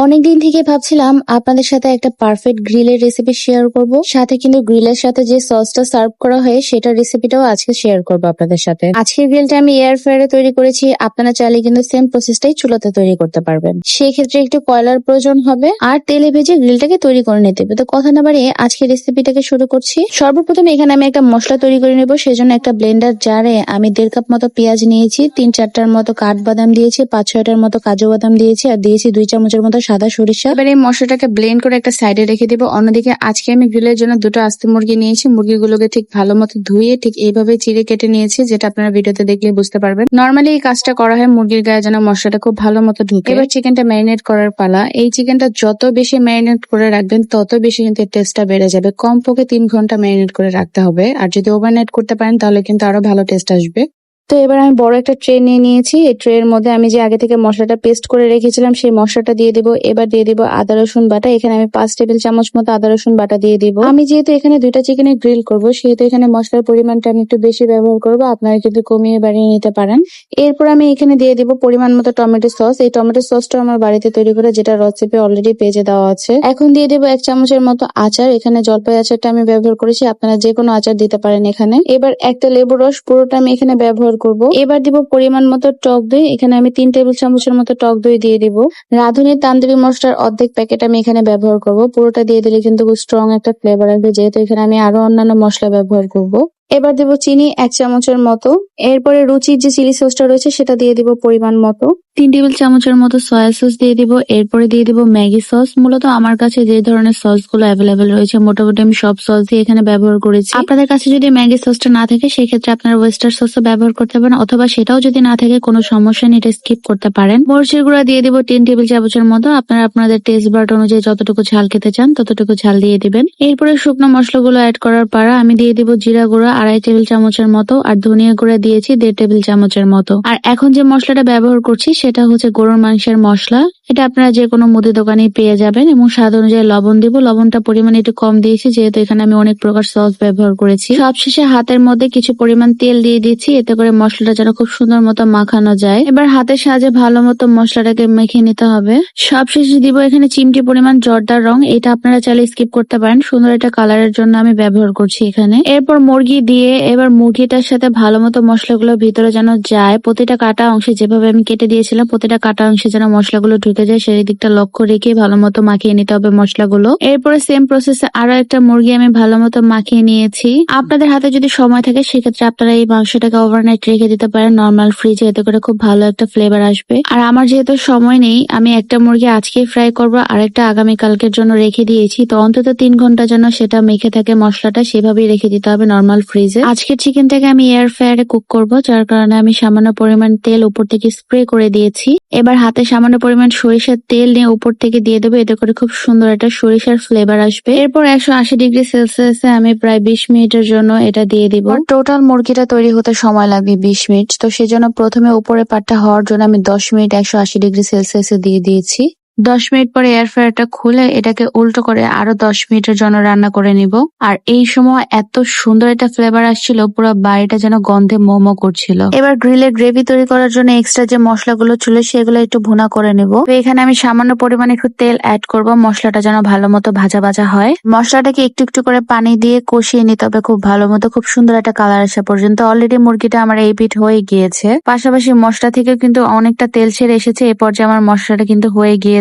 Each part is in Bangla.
অনেকদিন থেকে ভাবছিলাম আপনাদের সাথে একটা পারফেক্ট গ্রিলের রেসিপি শেয়ার করব, সাথে কিন্তু গ্রিলের সাথে যে সসটা সার্ভ করা হয় সেটার রেসিপিটাও আজকে শেয়ার করব আপনাদের সাথে। আজকের গ্রিলটা আমি এয়ার ফ্রায়ারে তৈরি করেছি, আপনারা চাইলে কিন্তু সেম প্রসেসটাই চুলাতে তৈরি করতে পারবেন। সেই ক্ষেত্রে একটু কয়লার প্রয়োজন হবে আর তেলে ভেজে গ্রিলটাকে তৈরি করে নিতে হবে। তো কথা না বাড়িয়ে আজকের রেসিপিটাকে শুরু করছি। সর্বপ্রথম এখানে আমি একটা মশলা তৈরি করে নেব, সেজন্য একটা ব্লেন্ডার জারে আমি 1.5 কাপ মতো পেঁয়াজ নিয়েছি, 3-4টার মতো কাঠবাদাম দিয়েছি, 5-6টার মতো কাজু বাদাম দিয়েছি আর দিয়েছি 2 চামচের মতো সাদা সরিষা। এবার এই মশলাটাকে ব্লেন্ড করে একটা সাইডে রেখে দিব। অন্যদিকে আজকে আমি গ্রিলের জন্য 2টো আস্ত মুরগি নিয়েছি। মুরগিগুলোকে ঠিক ভালো মতো ধুয়ে ঠিক এইভাবে চিড়ে কেটে নিয়েছি, যেটা আপনারা ভিডিওতে দেখলে বুঝতে পারবেন। নর্মালি এই কাজটা করা হয় মুরগির গায়ে যেন মশলাটা খুব ভালো মতো ঢুকে। এবার চিকেনটা ম্যারিনেট করার পালা। এই চিকেনটা যত বেশি ম্যারিনেট করে রাখবেন তত বেশি কিন্তু টেস্টটা বেড়ে যাবে। কমপক্ষে 3 ঘন্টা ম্যারিনেট করে রাখতে হবে, আর যদি ওভারনাইট করতে পারেন তাহলে কিন্তু আরো ভালো টেস্ট আসবে। তো এবার আমি বড় একটা ট্রে নিয়ে নিয়েছি। এই ট্রের মধ্যে আমি যে আগে থেকে মশলাটা পেস্ট করে রেখেছিলাম সেই মশলাটা দিয়ে দিব। এবার দিয়ে দিব আদা রসুন বাটা। এখানে আমি 5 টেবিল চামচ মতো আদা রসুন বাটা দিয়ে দিব। আমি যেহেতু এখানে 2টা চিকেনের গ্রিল করব, সেহেতু এখানে মশলার পরিমাণটা আমি একটু বেশি ব্যবহার করব, আপনারা কিন্তু কমিয়ে বাড়িয়ে নিতে পারেন। এরপর আমি এখানে দিয়ে দিব পরিমাণ মতো টমেটো সস। এই টমেটো সসটা আমার বাড়িতে তৈরি করে, যেটা রেসিপি অলরেডি পেজে দেওয়া আছে। এখন দিয়ে দিব 1 চামচের মতো আচার। এখানে জলপাই আচারটা আমি ব্যবহার করেছি, আপনারা যে কোনো আচার দিতে পারেন এখানে। এবার একটা লেবুর রস পুরোটা আমি এখানে ব্যবহার করব। এবার দিব পরিমাণ মতো টক দই। এখানে আমি 3 টেবিল চামচের মতো টক দই দিয়ে দিব। রাঁধুনি তান্দুরি মশলার অর্ধেক প্যাকেট আমি এখানে ব্যবহার করব। পুরোটা দিয়ে দিলে কিন্তু খুব স্ট্রং একটা ফ্লেভার আসবে, যেহেতু এখানে আমি আরো অন্যান্য মশলা ব্যবহার করব। এবার দেব চিনি 1 চামচের মতো। এরপরে রুচির যে চিলি সসটা রয়েছে সেটা দিয়ে দিব পরিমাণ মতো। 3 টেবিল চামচের মতো সয়া সস দিয়ে দিব। এরপরে দিয়ে দিব ম্যাগি সস। মূলত আমার কাছে যে ধরনের সস গুলো অ্যাভেলেবেল রয়েছে মোটামুটি আমি সব সস দিয়ে এখানে ব্যবহার করেছি। আপনাদের কাছে যদি ম্যাগি সসটা না থাকে সেক্ষেত্রে আপনারা ওয়েস্টার সসও ব্যবহার করতে পারেন, অথবা সেটাও যদি না থাকে কোনো সমস্যা নেই, এটা স্কিপ করতে পারেন। মরিচের গুঁড়া দিয়ে দিব 3 টেবিল চামচের মতো। আপনারা আপনাদের টেস্ট বাড অনুযায়ী যতটুকু ঝাল খেতে চান ততটুকু ঝাল দিয়ে দিবেন। এরপরে শুকনো মশলাগুলো অ্যাড করার পাড়া। আমি দিয়ে দিব জিরা গুঁড়া 2.5 টেবিল চামচের মতো আর ধনিয়া গুঁড়া দিয়েছি 1.5 টেবিল চামচের মতো। আর এখন যে মশলাটা ব্যবহার করছি সেটা হচ্ছে গরুর মাংসের মশলা। এটা আপনারা যে কোনো মুদি দোকানে পেয়ে যাবেন। এবং স্বাদ অনুযায়ী লবণ দিব। লবণটা পরিমাণ একটু কম দিয়েছি, যেহেতু এখানে আমি অনেক প্রকার সস ব্যবহার করেছি। সবশেষে হাতের মধ্যে কিছু পরিমাণ তেল দিয়ে দিচ্ছি, এতে করে মশলাটা যেন খুব সুন্দর মতো মাখানো যায়। এবার হাতের সাহায্যে ভালো মতো মশলাটাকে মেখে নিতে হবে। সবশেষে দিব এখানে চিমটি পরিমাণ জর্দার রং। এটা আপনারা চাইলে স্কিপ করতে পারেন, সুন্দর একটা কালারের জন্য আমি ব্যবহার করছি এখানে। এরপর মুরগি দিয়ে এবার মুরগিটার সাথে ভালো মতো মশলাগুলো ভিতরে যেন যায়। প্রতিটা কাটা অংশে যেভাবে আমি কেটে দিয়েছিলাম প্রতিটা কাটা অংশে যেন মশলাগুলো ঢুকে যায় সেই দিকটা লক্ষ্য রেখে ভালো মতো মাখিয়ে নিতে হবে মশলাগুলো। এরপরে সেম প্রসেসে আরো একটা মুরগি আমি ভালো মতো মাখিয়ে নিয়েছি। আপনাদের হাতে যদি সময় থাকে সেক্ষেত্রে আপনারা এই মাংসটাকে ওভারনাইট রেখে দিতে পারেন নর্মাল ফ্রিজে, এতে করে খুব ভালো একটা ফ্লেভার আসবে। আর আমার যেহেতু সময় নেই, আমি একটা মুরগি আজকেই ফ্রাই করবো আর একটা আগামীকালকের জন্য রেখে দিয়েছি। তো অন্তত 3 ঘন্টা যেন সেটা মেখে থাকে মশলাটা, সেভাবেই রেখে দিতে হবে নর্মাল ফ্রিজে। আজকের চিকেনটাকে আমি এয়ার ফ্রায়ারে কুক করবো, যার কারণে আমি সামান্য পরিমাণ তেল উপর থেকে স্প্রে করে দিয়েছি। এবার হাতে সামান্য পরিমাণ সরিষার তেল নিয়ে উপর থেকে দিয়ে দেবো, এতে করে খুব সুন্দর একটা সরিষার ফ্লেভার আসবে। এরপর 180 ডিগ্রি সেলসিয়াসে আমি প্রায় 20 মিনিটের জন্য এটা দিয়ে দিব। টোটাল মুরগিটা তৈরি হতে সময় লাগবে 20 মিনিট। তো সেজন্য প্রথমে উপরে পাটটা হওয়ার জন্য আমি 10 মিনিট 180 ডিগ্রি সেলসিয়াসে দিয়ে দিয়েছি। 10 মিনিট পরে এয়ার ফ্রায়ারটা খুলে এটাকে উল্টো করে আরো 10 মিনিটের জন্য রান্না করে নিব। আর এই সময় এত সুন্দর একটা ফ্লেভার আসছিল, পুরো বাড়িটা যেন গন্ধে মোমো করছিল। এবার গ্রিলের গ্রেভি তৈরি করার জন্য এক্সট্রা যে মশলাগুলো ছিল সেগুলো একটু ভুনা করে নিব। তো এখানে আমি সামান্য পরিমাণে একটু তেল অ্যাড করব, মশলাটা যেন ভালো মতো ভাজা ভাজা হয়। মশলাটাকে একটু একটু করে পানি দিয়ে কষিয়ে নিতে হবে খুব ভালো মতো, খুব সুন্দর একটা কালার আসা পর্যন্ত। অলরেডি মুরগিটা আমার এই পিঠ হয়ে গিয়েছে, পাশাপাশি মশলা থেকেও কিন্তু অনেকটা তেল ছেড়ে এসেছে। এই পর্যায়ে আমার মশলাটা কিন্তু হয়ে গিয়েছে।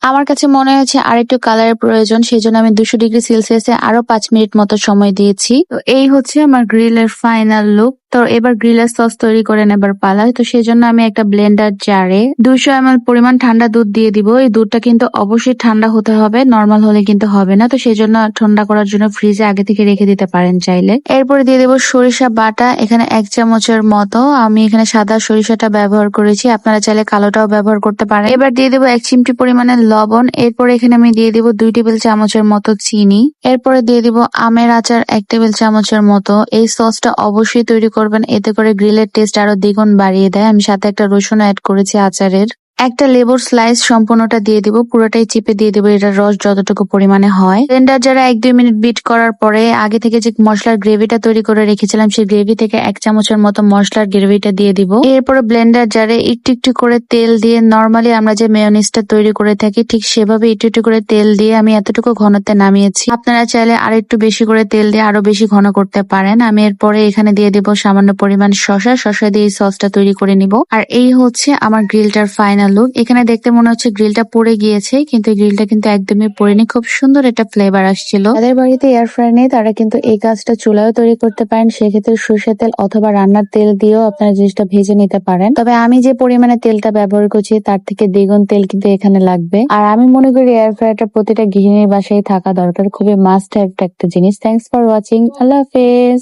আমার কাছে মনে হয়েছে আর একটু কালারের প্রয়োজন, সেই জন্য আমি 200 ডিগ্রি সেলসিয়াসে আরো 5 মিনিট মতো সময় দিয়েছি। তো এই হচ্ছে আমার গ্রিলের ফাইনাল লুক। তো এবার গ্রিলের সস তৈরি করে নেবার পালা। তো সেই জন্য আমি একটা ব্লেন্ডার জারে 200 ml পরিমাণ ঠান্ডা দুধ দিয়ে দিব। এই দুধটা কিন্তু অবশ্যই ঠান্ডা হতে হবে, নর্মাল হলে কিন্তু হবে না। তো সেই জন্য ঠান্ডা করার জন্য ফ্রিজে আগে থেকে রেখে দিতে পারেন চাইলে। এরপরে দিয়ে দেবো সরিষা বাটা, এখানে 1 চামচের মতো। আমি এখানে সাদা সরিষাটা ব্যবহার করেছি, আপনারা চাইলে কালোটাও ব্যবহার করতে পারেন। এবার দিয়ে দেবো 1 চিমটি পরিমাণে লবণ। এরপরে এখানে আমি দিয়ে দিব 2 টেবিল চামচের মতো চিনি। এরপরে দিয়ে দিব আমের আচার 1 টেবিল চামচের মতো। এই সসটা অবশ্যই তৈরি করবেন, এতে করে গ্রিলের টেস্ট আরো দ্বিগুণ বাড়িয়ে দেয়। আমি সাথে একটা রসুন অ্যাড করেছি আচারের। একটা লেবুর স্লাইস সম্পূর্ণটা দিয়ে দিব, পুরোটাই চিপে দিয়ে দিব, এটার রস যতটুকু পরিমাণে হয়। ব্লেন্ডার যারা 1-2 মিনিট বিট করার পরে আগে থেকে যে মশলার গ্রেভিটা তৈরি করে রেখেছিলাম সেই গ্রেভি থেকে 1 চামচের মতো মশলার গ্রেভিটা দিয়ে দিব। এরপরে ব্লেন্ডার জারে একটু একটু করে তেল দিয়ে, নর্মালি আমরা যে মেয়োনিজটা তৈরি করে থাকি ঠিক সেভাবে একটু একটু করে তেল দিয়ে আমি এতটুকু ঘনত্বে নামিয়েছি। আপনারা চাইলে আর একটু বেশি করে তেল দিয়ে আরো বেশি ঘন করতে পারেন। আমি এরপরে এখানে দিয়ে দিব সামান্য পরিমাণ শসা দিয়ে এই সসটা তৈরি করে নিব। আর এই হচ্ছে আমার গ্রিলটার ফাইনাল লুক। এখানে দেখতে মনে হচ্ছে গ্রিলটা পুড়ে গিয়েছে, কিন্তু এই গ্রিলটা কিন্তু একদমই পুড়েনি, খুব সুন্দর একটা ফ্লেভার আসছিল। যাদের বাড়িতে এয়ার ফ্রায়ার নেই তারা কিন্তু এই কাজটা চুলায়ও তৈরি করতে পারেন, সেক্ষেত্রে সরষের তেল অথবা রান্নার তেল দিয়েও আপনারা জিনিসটা ভেজে নিতে পারেন। তবে আমি যে পরিমাণে তেলটা ব্যবহার করছি তার থেকে দ্বিগুণ তেল কিন্তু এখানে লাগবে। আর আমি মনে করি এয়ার ফ্রায়ারটা প্রতিটা গৃহিণীর বাসায় থাকা দরকার, খুবই মাস্ট হ্যাভ একটা জিনিস। থ্যাংকস ফর ওয়াচিং, আল্লাহ হাফেজ।